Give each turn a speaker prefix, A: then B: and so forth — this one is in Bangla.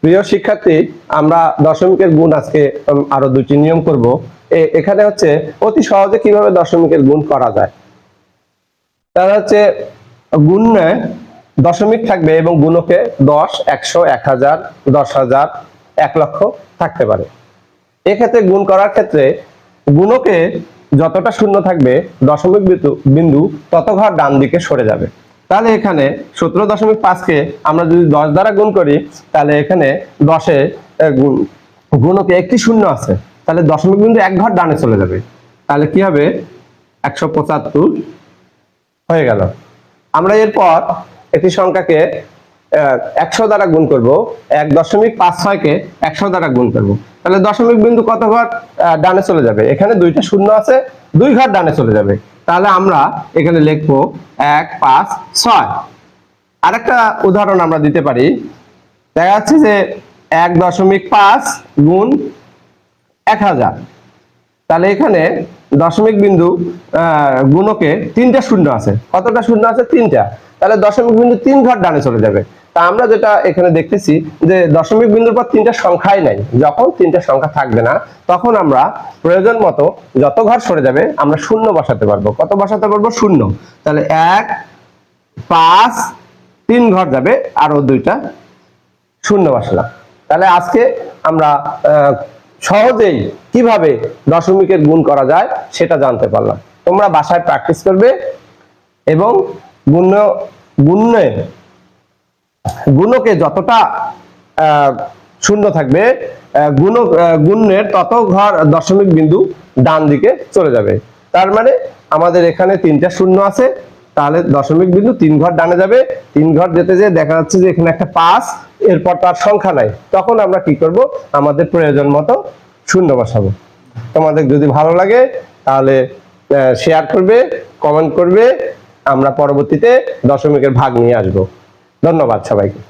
A: প্রিয় শিক্ষার্থী, আমরা দশমিকের গুণ আজকে আরো দুটি নিয়ম করব। এখানে হচ্ছে অতি সহজে কিভাবে দশমিকের গুণ করা যায়। তাহলে হচ্ছে গুণে দশমিক থাকবে এবং গুণকে 10, 100, 1000, 10,000, 1 লক্ষ থাকতে পারে। এক্ষেত্রে গুণ করার ক্ষেত্রে গুণকে যতটা শূন্য থাকবে দশমিক বিন্দু তত ঘর ডান দিকে সরে যাবে। তাহলে এখানে 17.5কে আমরা যদি 10 দ্বারা গুণ করি, তাহলে এখানে 10-এ গুণকে একটি শূন্য আছে, তাহলে দশমিক বিন্দু 1 ঘর ডানে চলে যাবে। তাহলে কি হবে? 175 হয়ে গেল। আমরা এরপর একটি সংখ্যাকে 100 দ্বারা গুণ করব। 1.56কে 100 দ্বারা গুণ করব। তাহলে দশমিক বিন্দু কত ঘর ডানে চলে যাবে? এখানে 2টা শূন্য আছে, 2 ঘর ডানে চলে যাবে। তাহলে আমরা এখানে লিখবো 1, 5, 6। আরেকটা উদাহরণ আমরা দিতে পারি। দেখা যাচ্ছে যে 1.5 গুণ 1000। তাহলে এখানে দশমিক বিন্দু গুণকে 3টা শূন্য আছে। কতটা শূন্য আছে? 3টা। তাহলে দশমিক বিন্দু 3 ঘর ডানে চলে যাবে। তা আমরা যেটা এখানে দেখতেছি যে দশমিক বিন্দুর পর 3টা সংখ্যাই নাই। যখন 3টা সংখ্যা থাকবে না, তখন আমরা প্রয়োজন মতো যত ঘর সরে যাবে আমরা শূন্য বসাতে পারবো। কত বসাতে পারবো? শূন্য। তাহলে 1, 5, 3 ঘর যাবে, আরো 2টা শূন্য বসালাম। তাহলে আজকে আমরা সহজেই কিভাবে দশমিকের গুণ করা যায় সেটা জানতে পারলাম। তোমরা বাসায় প্র্যাকটিস করবে এবং গুণকে যতটা শূন্য থাকবে গুণের তত ঘর দশমিক বিন্দু ডান দিকে চলে যাবে। তার মানে আমাদের এখানে 3টা শূন্য আছে, তাহলে দশমিক বিন্দু 3 ঘর ডানে যাবে। 3 ঘর যেতে যেয়ে দেখা যাচ্ছে যে এখানে একটা 5, এরপর তার সংখ্যা নাই। তখন আমরা কি করব? আমাদের প্রয়োজন মতো শূন্য বসাবো। তোমাদের যদি ভালো লাগে তাহলে শেয়ার করবে, কমেন্ট করবে। আমরা পরবর্তীতে দশমিকের ভাগ নিয়ে আসবো। ধন্যবাদ সবাইকে।